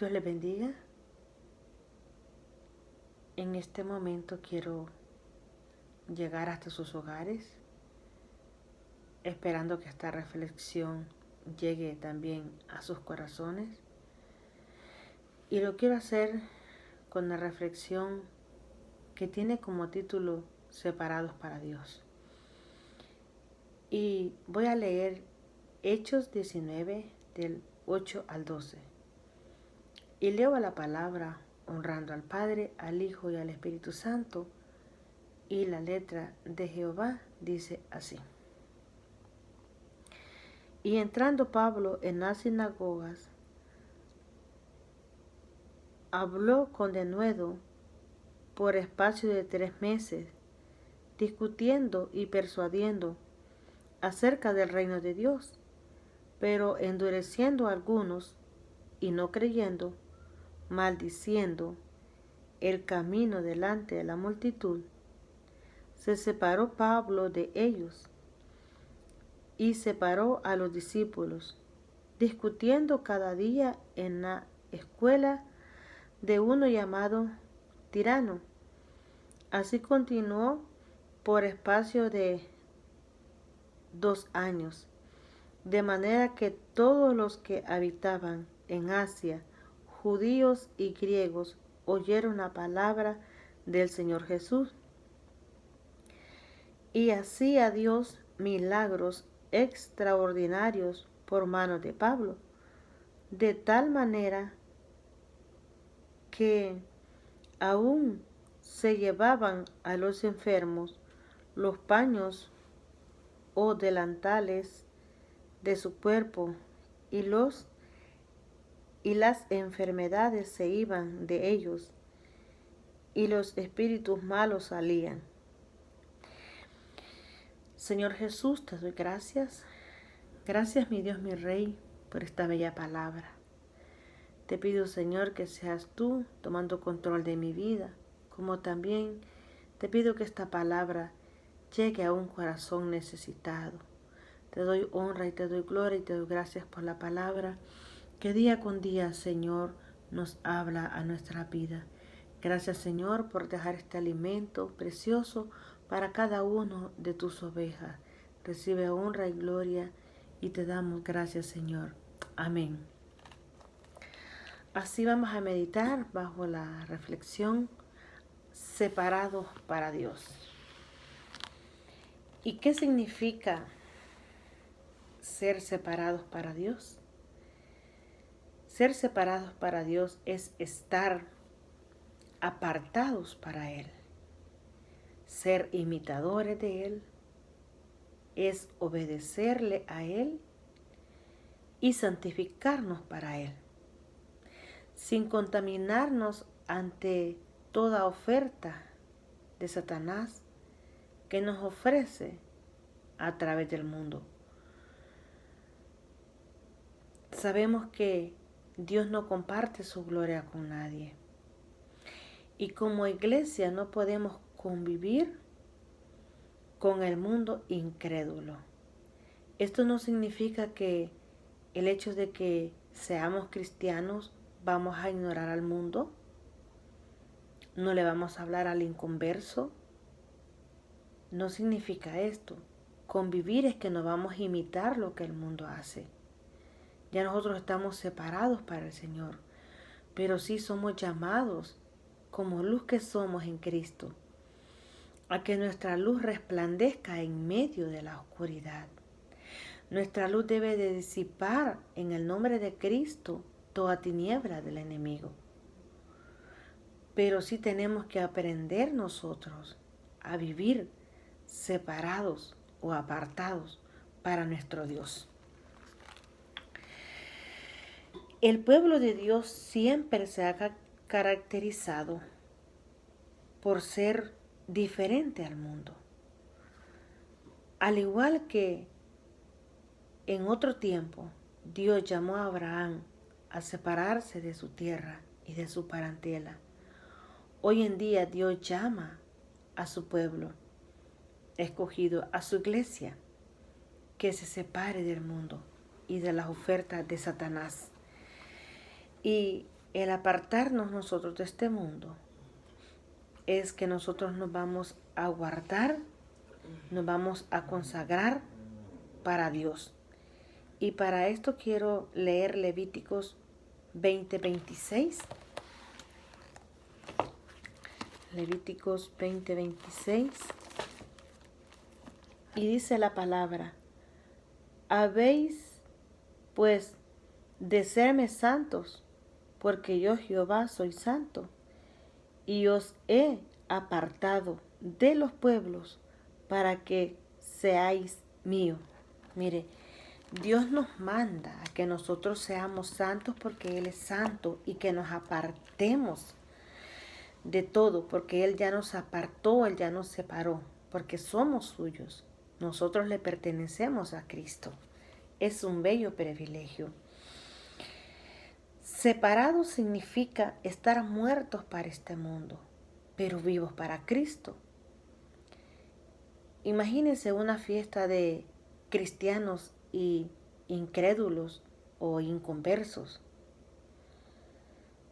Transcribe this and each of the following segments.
Dios les bendiga. En este momento quiero llegar hasta sus hogares, esperando que esta reflexión llegue también a sus corazones. Y lo quiero hacer con la reflexión que tiene como título Separados para Dios. Y voy a leer Hechos 19 del 8 al 12. Y leo la palabra honrando al Padre, al Hijo y al Espíritu Santo. Y la letra de Jehová dice así. Y entrando Pablo en las sinagogas, habló con denuedo por espacio de 3 meses, discutiendo y persuadiendo acerca del reino de Dios, pero endureciendo a algunos y no creyendo, maldiciendo el camino delante de la multitud, se separó Pablo de ellos y separó a los discípulos, discutiendo cada día en la escuela de uno llamado Tirano. Así continuó por espacio de 2 años, de manera que todos los que habitaban en Asia, judíos y griegos, oyeron la palabra del Señor Jesús. Y hacía Dios milagros extraordinarios por mano de Pablo, de tal manera que aún se llevaban a los enfermos los paños o delantales de su cuerpo, y las enfermedades se iban de ellos, y los espíritus malos salían. Señor Jesús, te doy gracias. Gracias, mi Dios, mi Rey, por esta bella palabra. Te pido, Señor, que seas tú tomando control de mi vida, como también te pido que esta palabra llegue a un corazón necesitado. Te doy honra y te doy gloria y te doy gracias por la palabra que día con día, Señor, nos habla a nuestra vida. Gracias, Señor, por dejar este alimento precioso para cada uno de tus ovejas. Recibe honra y gloria y te damos gracias, Señor. Amén. Así vamos a meditar bajo la reflexión separados para Dios. ¿Y qué significa ser separados para Dios? Ser separados para Dios es estar apartados para Él. Ser imitadores de Él es obedecerle a Él y santificarnos para Él, sin contaminarnos ante toda oferta de Satanás que nos ofrece a través del mundo. Sabemos que Dios no comparte su gloria con nadie. Y como iglesia no podemos convivir con el mundo incrédulo. Esto no significa que el hecho de que seamos cristianos vamos a ignorar al mundo, no le vamos a hablar al inconverso. No significa esto. Convivir es que no vamos a imitar lo que el mundo hace. Ya nosotros estamos separados para el Señor, pero sí somos llamados, como luz que somos en Cristo, a que nuestra luz resplandezca en medio de la oscuridad. Nuestra luz debe de disipar en el nombre de Cristo toda tiniebla del enemigo. Pero sí tenemos que aprender nosotros a vivir separados o apartados para nuestro Dios. El pueblo de Dios siempre se ha caracterizado por ser diferente al mundo. Al igual que en otro tiempo, Dios llamó a Abraham a separarse de su tierra y de su parentela. Hoy en día Dios llama a su pueblo escogido, a su iglesia, que se separe del mundo y de las ofertas de Satanás. Y El apartarnos nosotros de este mundo es que nosotros nos vamos a guardar, nos vamos a consagrar para Dios. Y para esto quiero leer Levíticos 20:26. Levíticos 20:26. Y dice la palabra: habéis pues de serme santos, porque yo Jehová soy santo, y os he apartado de los pueblos para que seáis míos. Mire, Dios nos manda a que nosotros seamos santos porque Él es santo, y que nos apartemos de todo porque Él ya nos apartó, Él ya nos separó, porque somos suyos. Nosotros le pertenecemos a Cristo. Es un bello privilegio. Separados significa estar muertos para este mundo, pero vivos para Cristo. Imagínense una fiesta de cristianos y incrédulos o inconversos.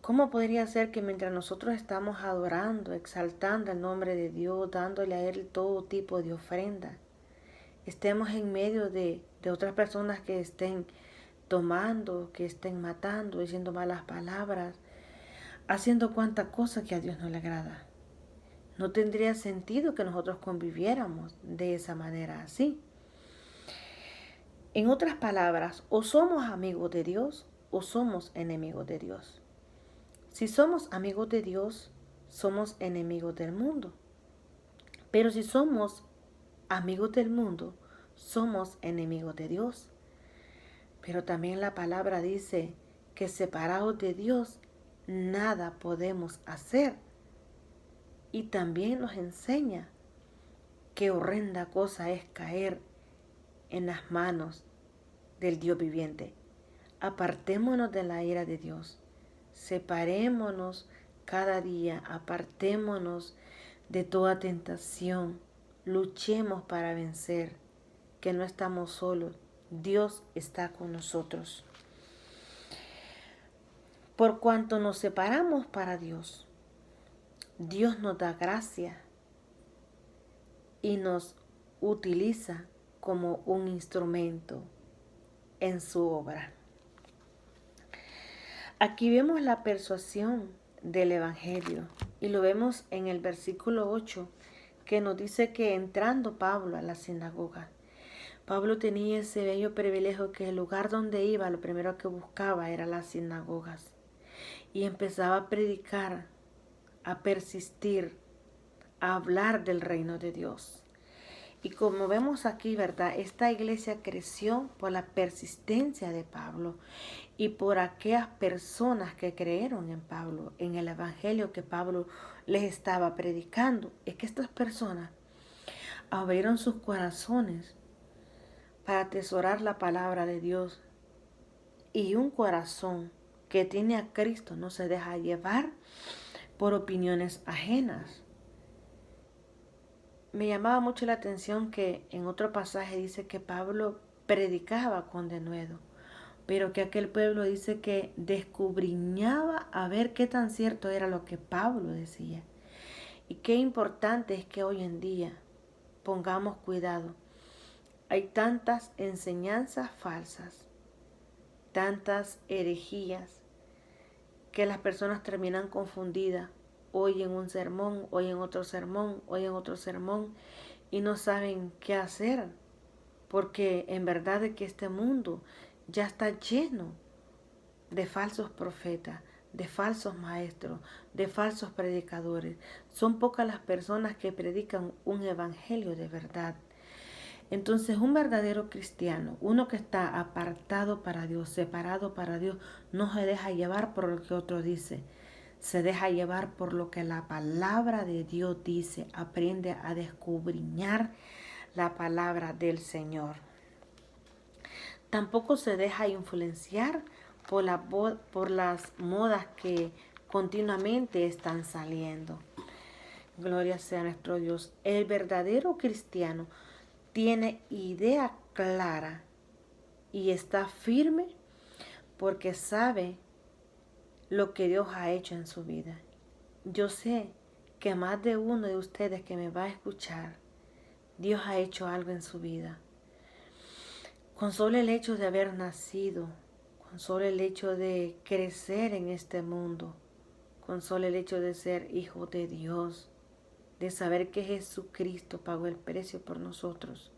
¿Cómo podría ser que mientras nosotros estamos adorando, exaltando el nombre de Dios, dándole a Él todo tipo de ofrenda, estemos en medio de otras personas que estén tomando, que estén matando, diciendo malas palabras, haciendo cuanta cosa que a Dios no le agrada? No tendría sentido que nosotros conviviéramos de esa manera así. En otras palabras, o somos amigos de Dios o somos enemigos de Dios. Si somos amigos de Dios, somos enemigos del mundo. Pero si somos amigos del mundo, somos enemigos de Dios. Pero también la palabra dice que separados de Dios, nada podemos hacer. Y también nos enseña qué horrenda cosa es caer en las manos del Dios viviente. Apartémonos de la ira de Dios. Separémonos cada día, apartémonos de toda tentación, luchemos para vencer, que no estamos solos, Dios está con nosotros. Por cuanto nos separamos para Dios, Dios nos da gracia y nos utiliza como un instrumento en su obra. Aquí vemos la persuasión del Evangelio y lo vemos en el versículo 8, que nos dice que entrando Pablo a la sinagoga, Pablo tenía ese bello privilegio que el lugar donde iba, lo primero que buscaba era las sinagogas, y empezaba a predicar, a persistir, a hablar del reino de Dios. Y como vemos aquí, ¿verdad? Esta iglesia creció por la persistencia de Pablo y por aquellas personas que creyeron en Pablo, en el evangelio que Pablo les estaba predicando. Es que estas personas abrieron sus corazones para atesorar la palabra de Dios. Y un corazón que tiene a Cristo no se deja llevar por opiniones ajenas. Me llamaba mucho la atención que en otro pasaje dice que Pablo predicaba con denuedo, pero que aquel pueblo dice que descubriñaba a ver qué tan cierto era lo que Pablo decía. Y qué importante es que hoy en día pongamos cuidado. Hay tantas enseñanzas falsas, tantas herejías, que las personas terminan confundidas. Hoy en un sermón, hoy en otro sermón, hoy en otro sermón, y no saben qué hacer, porque en verdad es que este mundo ya está lleno de falsos profetas, de falsos maestros, de falsos predicadores. Son pocas las personas que predican un evangelio de verdad. Entonces, un verdadero cristiano, uno que está apartado para Dios, separado para Dios, no se deja llevar por lo que otro dice. Se deja llevar por lo que la palabra de Dios dice. Aprende a descubriñar la palabra del Señor. Tampoco se deja influenciar por las modas que continuamente están saliendo. Gloria sea a nuestro Dios. El verdadero cristiano tiene idea clara y está firme porque sabe lo que Dios ha hecho en su vida. Yo sé que más de uno de ustedes que me va a escuchar, Dios ha hecho algo en su vida. Con solo el hecho de haber nacido, con solo el hecho de crecer en este mundo, con solo el hecho de ser hijo de Dios, de saber que Jesucristo pagó el precio por nosotros.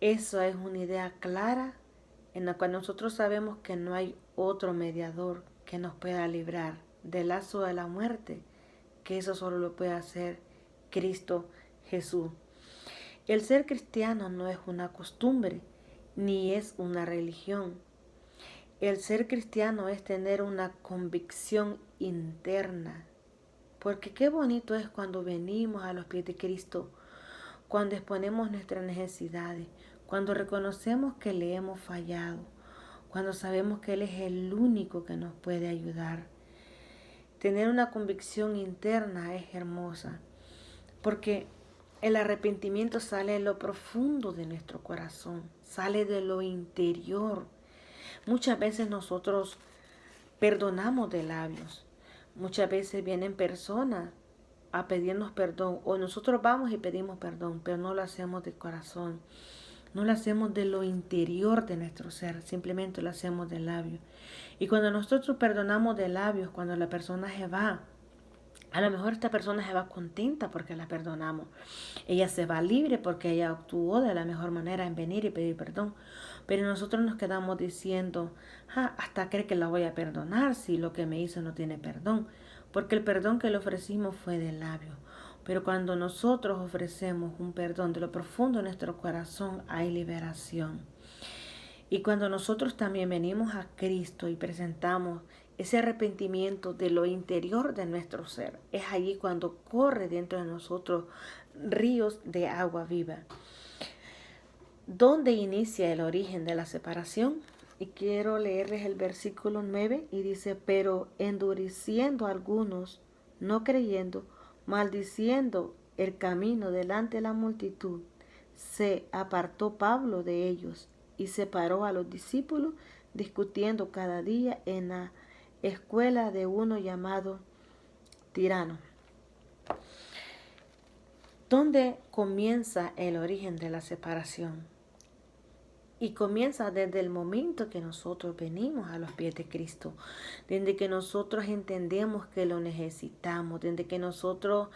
Eso es una idea clara en la cual nosotros sabemos que no hay otro mediador que nos pueda librar del lazo de la muerte, que eso solo lo puede hacer Cristo Jesús. El ser cristiano no es una costumbre, ni es una religión. El ser cristiano es tener una convicción interna. Porque qué bonito es cuando venimos a los pies de Cristo, cuando exponemos nuestras necesidades, cuando reconocemos que le hemos fallado, cuando sabemos que Él es el único que nos puede ayudar. Tener una convicción interna es hermosa, porque el arrepentimiento sale de lo profundo de nuestro corazón, sale de lo interior. Muchas veces nosotros perdonamos de labios, muchas veces vienen personas a pedirnos perdón, o nosotros vamos y pedimos perdón, pero no lo hacemos de corazón, no lo hacemos de lo interior de nuestro ser, simplemente lo hacemos de labios. Y cuando nosotros perdonamos de labios, cuando la persona se va, a lo mejor esta persona se va contenta porque la perdonamos. Ella se va libre porque ella actuó de la mejor manera en venir y pedir perdón. Pero nosotros nos quedamos diciendo, hasta cree que la voy a perdonar si lo que me hizo no tiene perdón. Porque el perdón que le ofrecimos fue de labios. Pero cuando nosotros ofrecemos un perdón de lo profundo de nuestro corazón, hay liberación. Y cuando nosotros también venimos a Cristo y presentamos ese arrepentimiento de lo interior de nuestro ser, es allí cuando corre dentro de nosotros ríos de agua viva. ¿Dónde inicia el origen de la separación? Y quiero leerles el versículo 9 y dice, pero endureciendo a algunos, no creyendo, maldiciendo el camino delante de la multitud, se apartó Pablo de ellos y separó a los discípulos, discutiendo cada día en la escuela de uno llamado Tirano. ¿Dónde comienza el origen de la separación? Y comienza desde el momento que nosotros venimos a los pies de Cristo, desde que nosotros entendemos que lo necesitamos, desde que nosotros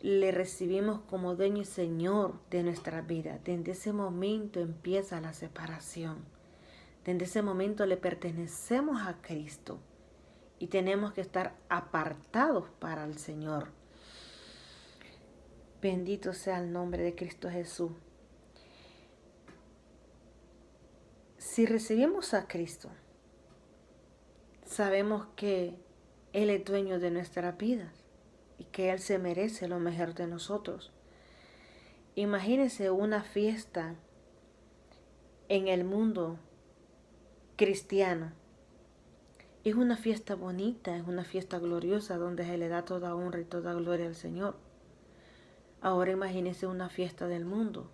le recibimos como dueño y señor de nuestra vida. Desde ese momento empieza la separación. Desde ese momento le pertenecemos a Cristo y tenemos que estar apartados para el Señor. Bendito sea el nombre de Cristo Jesús. Si recibimos a Cristo, sabemos que Él es dueño de nuestras vidas y que Él se merece lo mejor de nosotros. Imagínense una fiesta en el mundo cristiano. Es una fiesta bonita, es una fiesta gloriosa donde se le da toda honra y toda gloria al Señor. Ahora imagínense una fiesta del mundo,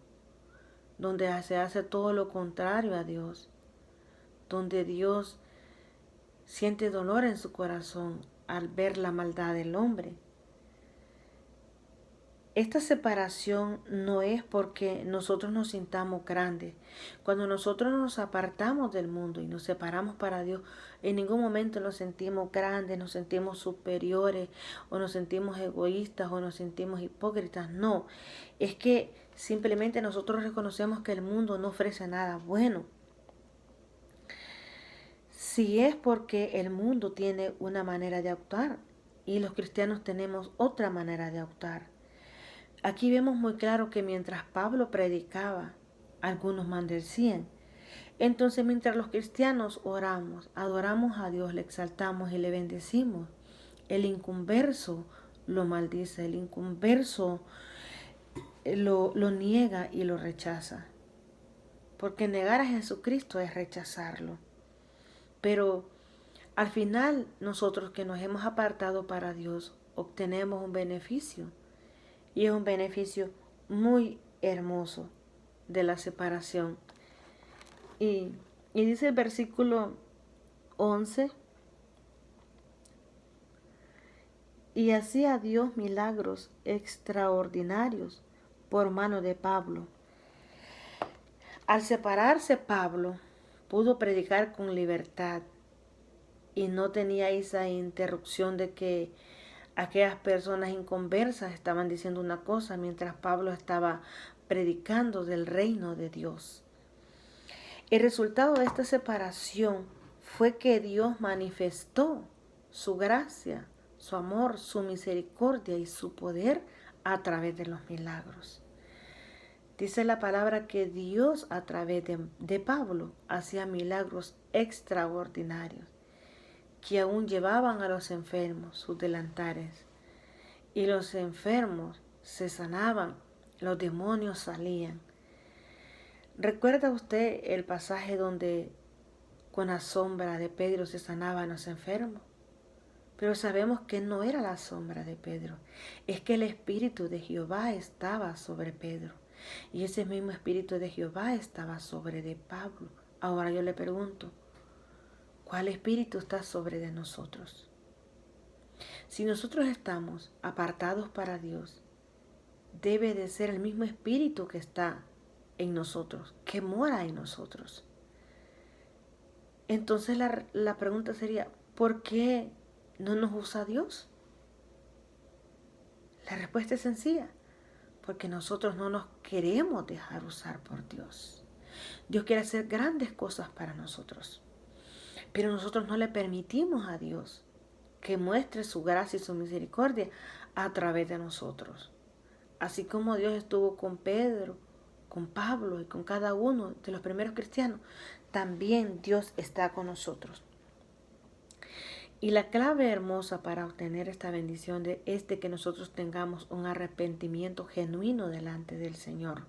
donde se hace todo lo contrario a Dios, donde Dios siente dolor en su corazón al ver la maldad del hombre. Esta separación no es porque nosotros nos sintamos grandes. Cuando nosotros nos apartamos del mundo y nos separamos para Dios, en ningún momento nos sentimos grandes, nos sentimos superiores, o nos sentimos egoístas, o nos sentimos hipócritas. No, es que simplemente nosotros reconocemos que el mundo no ofrece nada bueno. Si es porque el mundo tiene una manera de actuar y los cristianos tenemos otra manera de actuar. Aquí vemos muy claro que mientras Pablo predicaba, algunos maldecían. Entonces, mientras los cristianos oramos, adoramos a Dios, le exaltamos y le bendecimos, el inconverso lo maldice, el inconverso lo niega y lo rechaza. Porque negar a Jesucristo es rechazarlo. Pero al final, nosotros que nos hemos apartado para Dios, obtenemos un beneficio. Y es un beneficio muy hermoso de la separación. Y dice el versículo 11, y hacía Dios milagros extraordinarios por mano de Pablo. Al separarse Pablo, pudo predicar con libertad y no tenía esa interrupción de que aquellas personas inconversas estaban diciendo una cosa mientras Pablo estaba predicando del reino de Dios. El resultado de esta separación fue que Dios manifestó su gracia, su amor, su misericordia y su poder a través de los milagros. Dice la palabra que Dios a través de Pablo hacía milagros extraordinarios que aún llevaban a los enfermos sus delantares y los enfermos se sanaban, los demonios salían. ¿Recuerda usted el pasaje donde con la sombra de Pedro se sanaban los enfermos? Pero sabemos que no era la sombra de Pedro, es que el Espíritu de Jehová estaba sobre Pedro. Y ese mismo Espíritu de Jehová estaba sobre de Pablo. Ahora yo le pregunto, ¿cuál Espíritu está sobre de nosotros? Si nosotros estamos apartados para Dios, debe de ser el mismo Espíritu que está en nosotros, que mora en nosotros. Entonces la pregunta sería, ¿por qué no nos usa Dios? La respuesta es sencilla, porque nosotros no nos queremos dejar usar por Dios. Dios quiere hacer grandes cosas para nosotros, pero nosotros no le permitimos a Dios que muestre su gracia y su misericordia a través de nosotros. Así como Dios estuvo con Pedro, con Pablo y con cada uno de los primeros cristianos, también Dios está con nosotros. Y la clave hermosa para obtener esta bendición es de que nosotros tengamos un arrepentimiento genuino delante del Señor.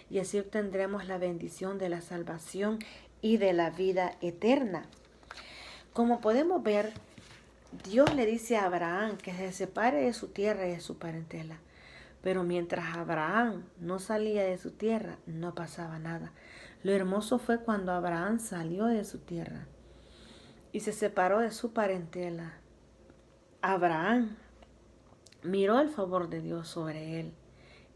Y así obtendremos la bendición de la salvación y de la vida eterna. Como podemos ver, Dios le dice a Abraham que se separe de su tierra y de su parentela. Pero mientras Abraham no salía de su tierra, no pasaba nada. Lo hermoso fue cuando Abraham salió de su tierra y se separó de su parentela. Abraham miró el favor de Dios sobre él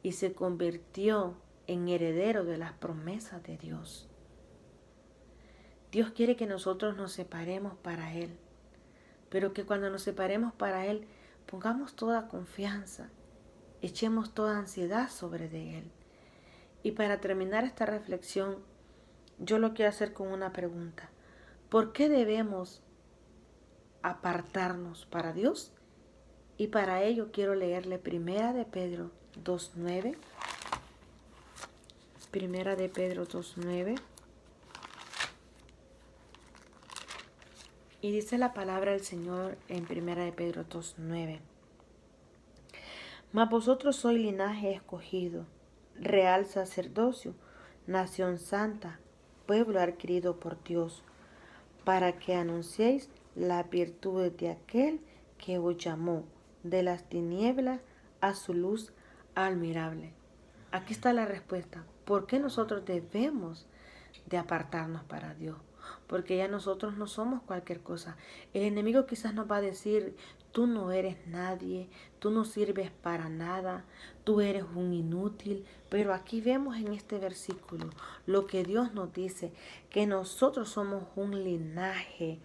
y se convirtió en heredero de las promesas de Dios. Dios quiere que nosotros nos separemos para Él, pero que cuando nos separemos para Él, pongamos toda confianza, echemos toda ansiedad sobre de Él. Y para terminar esta reflexión, yo lo quiero hacer con una pregunta. ¿Por qué debemos apartarnos para Dios? Y para ello quiero leerle Primera de Pedro 2:9. Primera de Pedro 2:9. Y dice la palabra del Señor en Primera de Pedro 2:9. Mas vosotros sois linaje escogido, real sacerdocio, nación santa, pueblo adquirido por Dios, para que anunciéis las virtudes de aquel que os llamó de las tinieblas a su luz admirable. Aquí está la respuesta. ¿Por qué nosotros debemos de apartarnos para Dios? Porque ya nosotros no somos cualquier cosa. El enemigo quizás nos va a decir, tú no eres nadie, tú no sirves para nada, tú eres un inútil. Pero aquí vemos en este versículo lo que Dios nos dice, que nosotros somos un linaje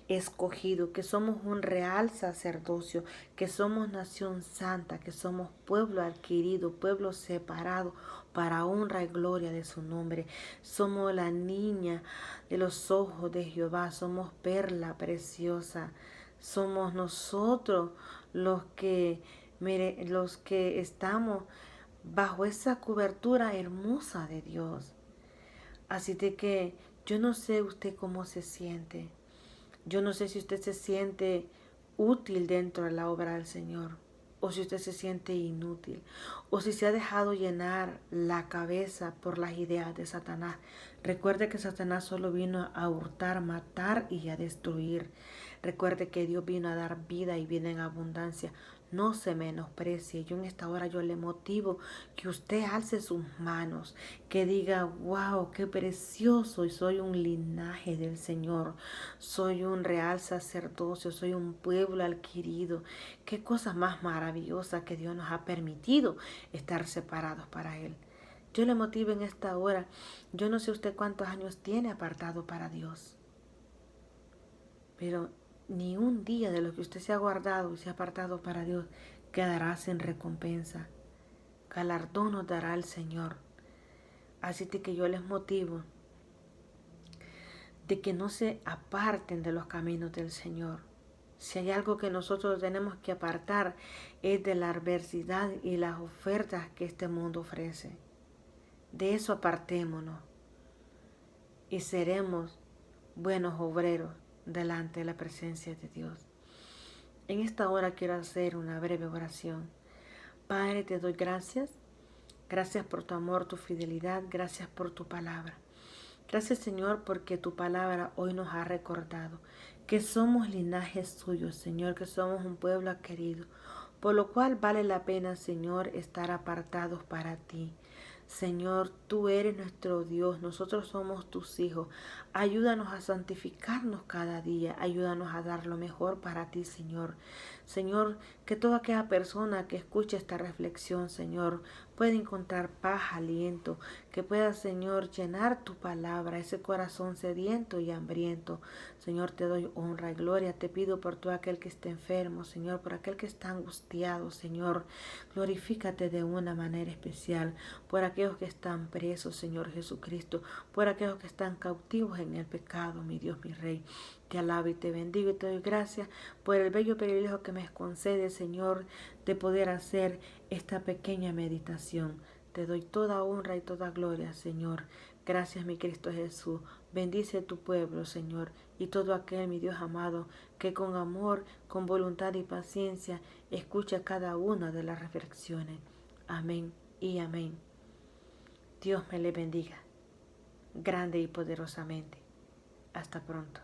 escogido, que somos un real sacerdocio, que somos nación santa, que somos pueblo adquirido, pueblo separado para honra y gloria de su nombre. Somos la niña de los ojos de Jehová, somos perla preciosa. Somos nosotros los que estamos bajo esa cobertura hermosa de Dios. Así de que yo no sé usted cómo se siente. Yo no sé si usted se siente útil dentro de la obra del Señor, o si usted se siente inútil, o si se ha dejado llenar la cabeza por las ideas de Satanás. Recuerde que Satanás solo vino a hurtar, matar y a destruir. Recuerde que Dios vino a dar vida y vida en abundancia. no se menosprecie. Yo en esta hora yo le motivo que usted alce sus manos, que diga, wow, qué precioso, y soy un linaje del Señor, soy un real sacerdocio, soy un pueblo adquirido. Qué cosa más maravillosa que Dios nos ha permitido estar separados para Él. Yo le motivo en esta hora. Yo no sé usted cuántos años tiene apartado para Dios, pero ni un día de lo que usted se ha guardado y se ha apartado para Dios quedará sin recompensa. Galardón nos dará el Señor. Así que yo les motivo de que no se aparten de los caminos del Señor. Si hay algo que nosotros tenemos que apartar es de la adversidad y las ofertas que este mundo ofrece. De eso apartémonos y seremos buenos obreros delante de la presencia de Dios. En esta hora quiero hacer una breve oración. Padre, te doy gracias. Gracias por tu amor, tu fidelidad. Gracias por tu palabra. Gracias, Señor, porque tu palabra hoy nos ha recordado que somos linajes suyos, Señor, que somos un pueblo querido, por lo cual vale la pena, Señor, estar apartados para ti. Señor, tú eres nuestro Dios, nosotros somos tus hijos. Ayúdanos a santificarnos cada día, ayúdanos a dar lo mejor para ti, Señor. Señor, que toda aquella persona que escuche esta reflexión, Señor, pueda encontrar paz, aliento, que pueda, Señor, llenar tu palabra, ese corazón sediento y hambriento. Señor, te doy honra y gloria, te pido por todo aquel que esté enfermo, Señor, por aquel que está angustiado, Señor, glorifícate de una manera especial, por aquellos que están presos, Señor Jesucristo, por aquellos que están cautivos en el pecado, mi Dios, mi Rey. Te alabo y te bendigo y te doy gracias por el bello privilegio que me concede, Señor, de poder hacer esta pequeña meditación. Te doy toda honra y toda gloria, Señor. Gracias, mi Cristo Jesús. Bendice tu pueblo, Señor, y todo aquel, mi Dios amado, que con amor, con voluntad y paciencia escucha cada una de las reflexiones. Amén y amén. Dios me le bendiga, grande y poderosamente. Hasta pronto.